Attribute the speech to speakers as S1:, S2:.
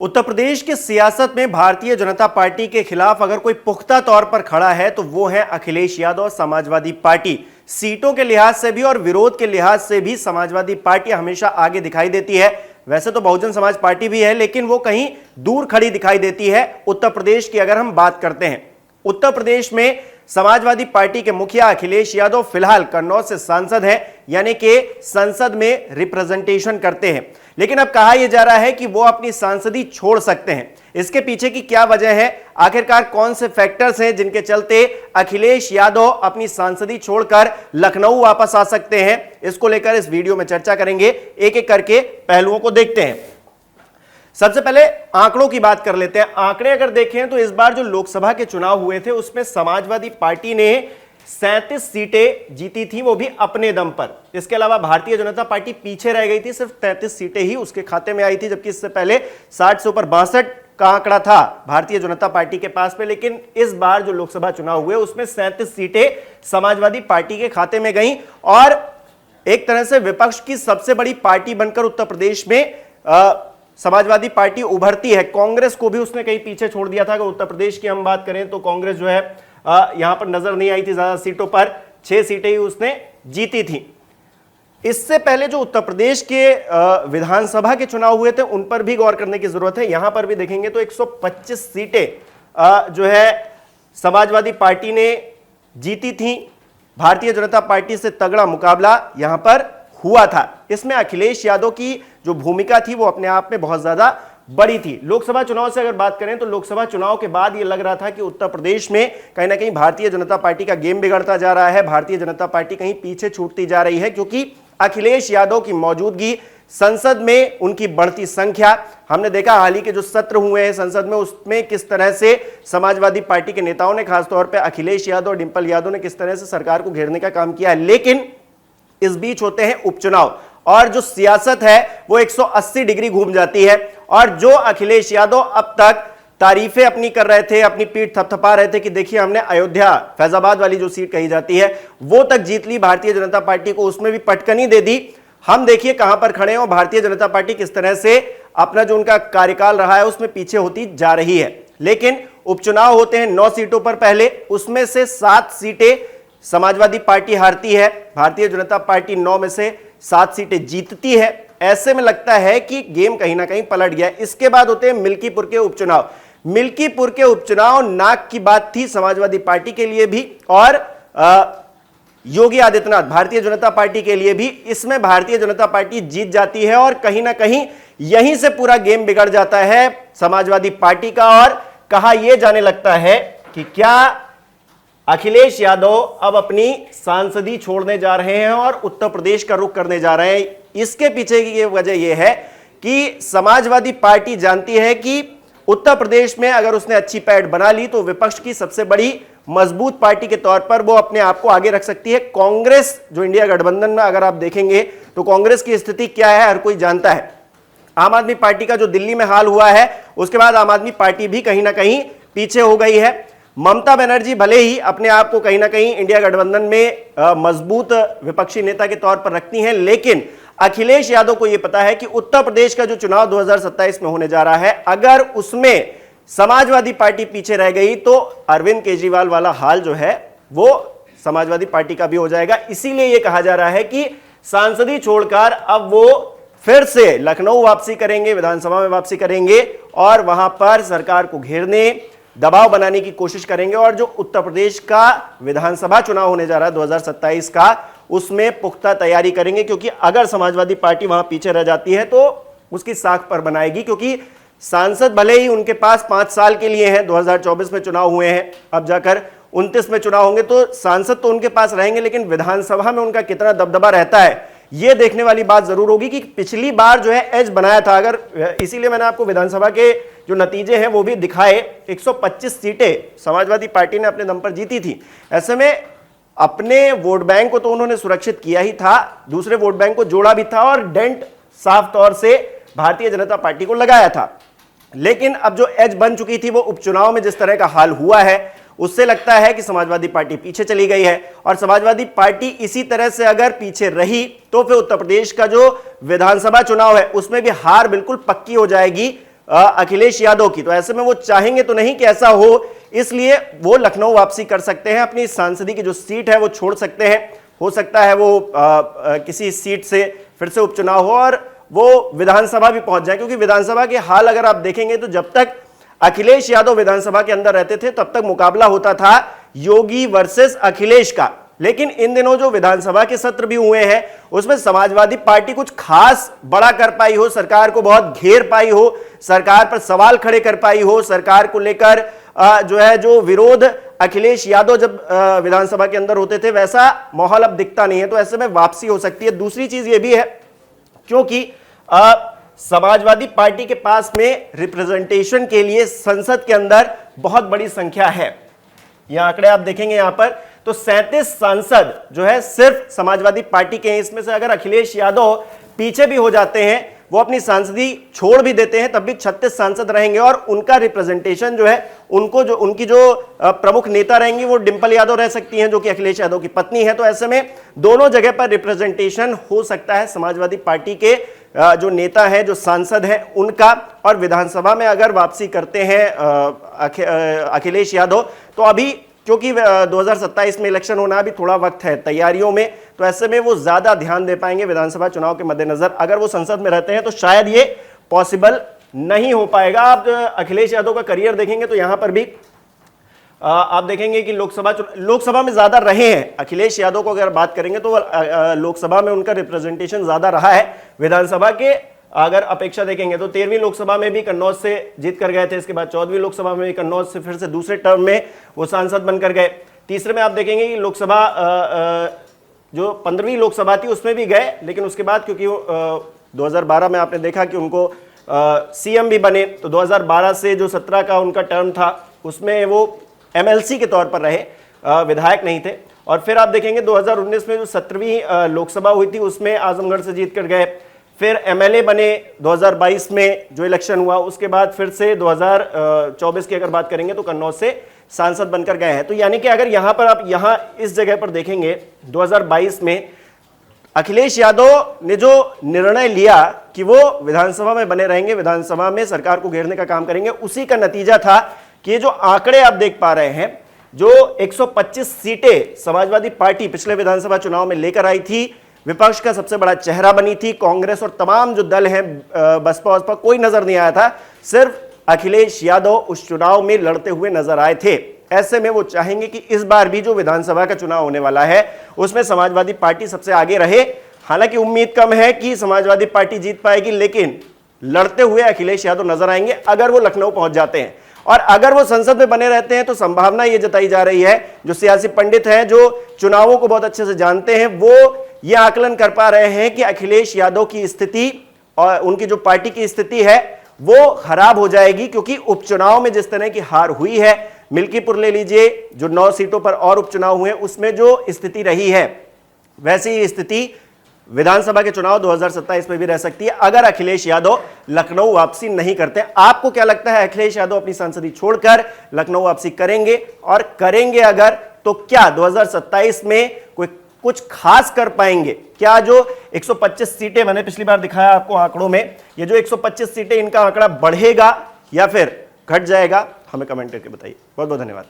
S1: उत्तर प्रदेश की सियासत में भारतीय जनता पार्टी के खिलाफ अगर कोई पुख्ता तौर पर खड़ा है तो वो है अखिलेश यादव, समाजवादी पार्टी। सीटों के लिहाज से भी और विरोध के लिहाज से भी समाजवादी पार्टी हमेशा आगे दिखाई देती है। वैसे तो बहुजन समाज पार्टी भी है, लेकिन वो कहीं दूर खड़ी दिखाई देती है। उत्तर प्रदेश की अगर हम बात करते हैं, उत्तर प्रदेश में समाजवादी पार्टी के मुखिया अखिलेश यादव फिलहाल कन्नौज से सांसद हैं, यानी कि संसद में रिप्रेजेंटेशन करते हैं। लेकिन अब कहा यह जा रहा है कि वो अपनी सांसदी छोड़ सकते हैं। इसके पीछे की क्या वजह है, आखिरकार कौन से फैक्टर्स हैं जिनके चलते अखिलेश यादव अपनी सांसदी छोड़कर लखनऊ वापस आ सकते हैं, इसको लेकर इस वीडियो में चर्चा करेंगे। एक एक करके पहलुओं को देखते हैं। सबसे पहले आंकड़ों की बात कर लेते हैं। आंकड़े अगर देखें तो इस बार जो लोकसभा के चुनाव हुए थे उसमें समाजवादी पार्टी ने 37 सीटें जीती थी, वो भी अपने दम पर। इसके अलावा भारतीय जनता पार्टी पीछे रह गई थी, सिर्फ 33 सीटें ही उसके खाते में आई थी, जबकि इससे पहले 60 से ऊपर 62 का आंकड़ा था भारतीय जनता पार्टी के पास में। लेकिन इस बार जो लोकसभा चुनाव हुए उसमें 37 सीटें समाजवादी पार्टी के खाते में गई और एक तरह से विपक्ष की सबसे बड़ी पार्टी बनकर उत्तर प्रदेश में समाजवादी पार्टी उभरती है। कांग्रेस को भी उसने कहीं पीछे छोड़ दिया था। अगर उत्तर प्रदेश की हम बात करें तो कांग्रेस जो है यहां पर नजर नहीं आई थी ज्यादा सीटों पर, 6 सीटें ही उसने जीती थी। इससे पहले जो उत्तर प्रदेश के विधानसभा के चुनाव हुए थे उन पर भी गौर करने की जरूरत है। यहां पर भी देखेंगे तो 125 सीटें जो है समाजवादी पार्टी ने जीती थी। भारतीय जनता पार्टी से तगड़ा मुकाबला यहां पर हुआ था। इसमें अखिलेश यादव की जो भूमिका थी वो अपने आप में बहुत ज्यादा बड़ी थी। लोकसभा चुनाव से अगर बात करें तो लोकसभा चुनाव के बाद ये लग रहा था कि उत्तर प्रदेश में कहीं ना कहीं भारतीय जनता पार्टी का गेम बिगड़ता जा रहा है, भारतीय जनता पार्टी कहीं पीछे छूटती जा रही है, क्योंकि अखिलेश यादव की मौजूदगी, संसद में उनकी बढ़ती संख्या, हमने देखा हाल ही के जो सत्र हुए हैं संसद में उसमें किस तरह से समाजवादी पार्टी के नेताओं ने, खासतौर पर अखिलेश यादव और डिंपल यादव ने किस तरह से सरकार को घेरने का काम किया है। लेकिन इस बीच होते हैं उपचुनाव और जो सियासत है वो 180 डिग्री घूम जाती है। और जो अखिलेश यादव अब तक तारीफें अपनी कर रहे थे, अपनी पीठ थपथपा रहे थे कि देखिए हमने अयोध्या फैजाबाद वाली जो सीट कही जाती है वो तक जीत ली, भारतीय जनता पार्टी को उसमें भी पटकनी दे दी। हम देखिए कहां पर खड़े हैं और भारतीय जनता पार्टी किस तरह से अपना जो उनका कार्यकाल रहा है उसमें पीछे होती जा रही है। लेकिन उपचुनाव होते हैं 9 सीटों पर, पहले उसमें से 7 सीटें समाजवादी पार्टी हारती है, भारतीय जनता पार्टी 9 में से 7 सीटें जीतती है। ऐसे में लगता है कि गेम कहीं ना कहीं पलट गया। इसके बाद होते हैं मिल्कीपुर के उपचुनाव। मिल्कीपुर के उपचुनाव नाक की बात थी समाजवादी पार्टी के लिए भी और योगी आदित्यनाथ भारतीय जनता पार्टी के लिए भी। इसमें भारतीय जनता पार्टी जीत जाती है और कहीं ना कहीं यहीं से पूरा गेम बिगड़ जाता है समाजवादी पार्टी का और कहा यह जाने लगता है कि क्या अखिलेश यादव अब अपनी सांसदी छोड़ने जा रहे हैं और उत्तर प्रदेश का रुख करने जा रहे हैं। इसके पीछे की वजह यह है कि समाजवादी पार्टी जानती है कि उत्तर प्रदेश में अगर उसने अच्छी पैठ बना ली तो विपक्ष की सबसे बड़ी मजबूत पार्टी के तौर पर वो अपने आप को आगे रख सकती है। कांग्रेस जो इंडिया गठबंधन में अगर आप देखेंगे तो कांग्रेस की स्थिति क्या है हर कोई जानता है। आम आदमी पार्टी का जो दिल्ली में हाल हुआ है उसके बाद आम आदमी पार्टी भी कहीं ना कहीं पीछे हो गई है। ममता बनर्जी भले ही अपने आप को कहीं ना कहीं इंडिया गठबंधन में मजबूत विपक्षी नेता के तौर पर रखती हैं, लेकिन अखिलेश यादव को यह पता है कि उत्तर प्रदेश का जो चुनाव 2027 में होने जा रहा है, अगर उसमें समाजवादी पार्टी पीछे रह गई तो अरविंद केजरीवाल वाला हाल जो है वो समाजवादी पार्टी का भी हो जाएगा। इसीलिए यह कहा जा रहा है कि सांसदी छोड़कर अब वो फिर से लखनऊ वापसी करेंगे, विधानसभा में वापसी करेंगे और वहां पर सरकार को घेरने, दबाव बनाने की कोशिश करेंगे और जो उत्तर प्रदेश का विधानसभा चुनाव होने जा रहा है 2027 का, उसमें पुख्ता तैयारी करेंगे। क्योंकि अगर समाजवादी पार्टी वहां पीछे रह जाती है तो उसकी साख पर बनाएगी, क्योंकि सांसद भले ही उनके पास 5 साल के लिए हैं, 2024 में चुनाव हुए हैं, अब जाकर 29 में चुनाव होंगे तो सांसद तो उनके पास रहेंगे, लेकिन विधानसभा में उनका कितना दबदबा रहता है यह देखने वाली बात जरूर होगी कि पिछली बार जो है एज बनाया था। अगर इसीलिए मैंने आपको विधानसभा के जो नतीजे हैं वो भी दिखाए, 125 सीटें समाजवादी पार्टी ने अपने दम पर जीती थी। ऐसे में अपने वोट बैंक को तो उन्होंने सुरक्षित किया ही था, दूसरे वोट बैंक को जोड़ा भी था और डेंट साफ तौर से भारतीय जनता पार्टी को लगाया था। लेकिन अब जो एज बन चुकी थी वो उपचुनाव में जिस तरह का हाल हुआ है उससे लगता है कि समाजवादी पार्टी पीछे चली गई है और समाजवादी पार्टी इसी तरह से अगर पीछे रही तो फिर उत्तर प्रदेश का जो विधानसभा चुनाव है उसमें भी हार बिल्कुल पक्की हो जाएगी अखिलेश यादव की। तो ऐसे में वो चाहेंगे तो नहीं कि ऐसा हो, इसलिए वो लखनऊ वापसी कर सकते हैं, अपनी सांसदी की जो सीट है वो छोड़ सकते हैं। हो सकता है वो किसी सीट से फिर से उपचुनाव हो और वो विधानसभा भी पहुंच जाए, क्योंकि विधानसभा के हाल अगर आप देखेंगे तो जब तक अखिलेश यादव विधानसभा के अंदर रहते थे तब तक मुकाबला होता था योगी वर्सेस अखिलेश का। लेकिन इन दिनों जो विधानसभा के सत्र भी हुए हैं उसमें समाजवादी पार्टी कुछ खास बड़ा कर पाई हो, सरकार को बहुत घेर पाई हो, सरकार पर सवाल खड़े कर पाई हो, सरकार को लेकर जो विरोध अखिलेश यादव जब विधानसभा के अंदर होते थे वैसा माहौल अब दिखता नहीं है। तो ऐसे में वापसी हो सकती है। दूसरी चीज ये भी है क्योंकि समाजवादी पार्टी के पास में रिप्रेजेंटेशन के लिए संसद के अंदर बहुत बड़ी संख्या है। यह आंकड़े आप देखेंगे यहां पर तो 37 सांसद जो है सिर्फ समाजवादी पार्टी के हैं। इसमें से अगर अखिलेश यादव पीछे भी हो जाते हैं, वो अपनी सांसदी छोड़ भी देते हैं, तब भी 36 सांसद रहेंगे और उनका रिप्रेजेंटेशन जो है उनकी जो प्रमुख नेता रहेंगी वो डिंपल यादव रह सकती हैं जो कि अखिलेश यादव की पत्नी है। तो ऐसे में दोनों जगह पर रिप्रेजेंटेशन हो सकता है समाजवादी पार्टी के जो नेता है, जो सांसद है उनका। और विधानसभा में अगर वापसी करते हैं अखिलेश यादव तो अभी क्योंकि 2027 में इलेक्शन होना अभी थोड़ा वक्त है तैयारियों में, तो ऐसे में वो ज्यादा ध्यान दे पाएंगे विधानसभा चुनाव के मद्देनजर। अगर वो संसद में रहते हैं तो शायद ये पॉसिबल नहीं हो पाएगा। आप अखिलेश यादव का करियर देखेंगे तो यहां पर भी आप देखेंगे कि लोकसभा में ज्यादा रहे हैं। अखिलेश यादव को अगर बात करेंगे तो लोकसभा में उनका रिप्रेजेंटेशन ज्यादा रहा है। विधानसभा के अगर अपेक्षा देखेंगे तो 13वीं लोकसभा में भी कन्नौज से जीत कर गए थे, इसके बाद 14वीं लोकसभा में भी कन्नौज से फिर से दूसरे टर्म में वो सांसद बनकर गए। तीसरे में आप देखेंगे कि लोकसभा जो 15वीं लोकसभा थी उसमें भी गए, लेकिन उसके बाद क्योंकि 2012 में आपने देखा कि उनको सीएम भी बने, तो 2012 से जो 17 का उनका टर्म था उसमें वो एमएलसी के तौर पर रहे, विधायक नहीं थे। और फिर आप देखेंगे 2019 में जो 17वीं लोकसभा हुई थी उसमें आजमगढ़ से जीत कर गए, फिर एमएलए बने 2022 में जो इलेक्शन हुआ, उसके बाद फिर से 2024 की अगर बात करेंगे तो कन्नौज से सांसद बनकर गए हैं। तो यानी कि अगर यहां पर आप यहां इस जगह पर देखेंगे 2022 में अखिलेश यादव ने जो निर्णय लिया कि वो विधानसभा में बने रहेंगे, विधानसभा में सरकार को घेरने का काम करेंगे, उसी का नतीजा था कि ये जो आंकड़े आप देख पा रहे हैं, जो 125 सीटें समाजवादी पार्टी पिछले विधानसभा चुनाव में लेकर आई थी, विपक्ष का सबसे बड़ा चेहरा बनी थी, कांग्रेस और तमाम जो दल हैं बसपा कोई नजर नहीं आया था, सिर्फ अखिलेश यादव उस चुनाव में लड़ते हुए नजर आए थे। ऐसे में वो चाहेंगे कि इस बार भी जो विधानसभा का चुनाव होने वाला है उसमें समाजवादी पार्टी सबसे आगे रहे। हालांकि उम्मीद कम है कि समाजवादी पार्टी जीत पाएगी, लेकिन लड़ते हुए अखिलेश यादव नजर आएंगे अगर वो लखनऊ पहुंच जाते हैं। और अगर वो संसद में बने रहते हैं तो संभावना ये जताई जा रही है, जो सियासी पंडित हैं, जो चुनावों को बहुत अच्छे से जानते हैं, वो ये आकलन कर पा रहे हैं कि अखिलेश यादव की स्थिति और उनकी जो पार्टी की स्थिति है वो खराब हो जाएगी, क्योंकि उपचुनाव में जिस तरह की हार हुई है, मिल्कीपुर ले लीजिए, जो 9 सीटों पर और उपचुनाव हुए उसमें जो स्थिति रही है, वैसी ही स्थिति विधानसभा के चुनाव 2027 में भी रह सकती है अगर अखिलेश यादव लखनऊ वापसी नहीं करते। आपको क्या लगता है, अखिलेश यादव अपनी संसदी छोड़कर लखनऊ वापसी करेंगे? और करेंगे अगर तो क्या 2027 में कोई कुछ खास कर पाएंगे? क्या जो 125 सीटें मैंने पिछली बार दिखाया आपको आंकड़ों में, ये जो 125 सीटें, इनका आंकड़ा बढ़ेगा या फिर घट जाएगा? हमें कमेंट करके बताइए। बहुत बहुत धन्यवाद।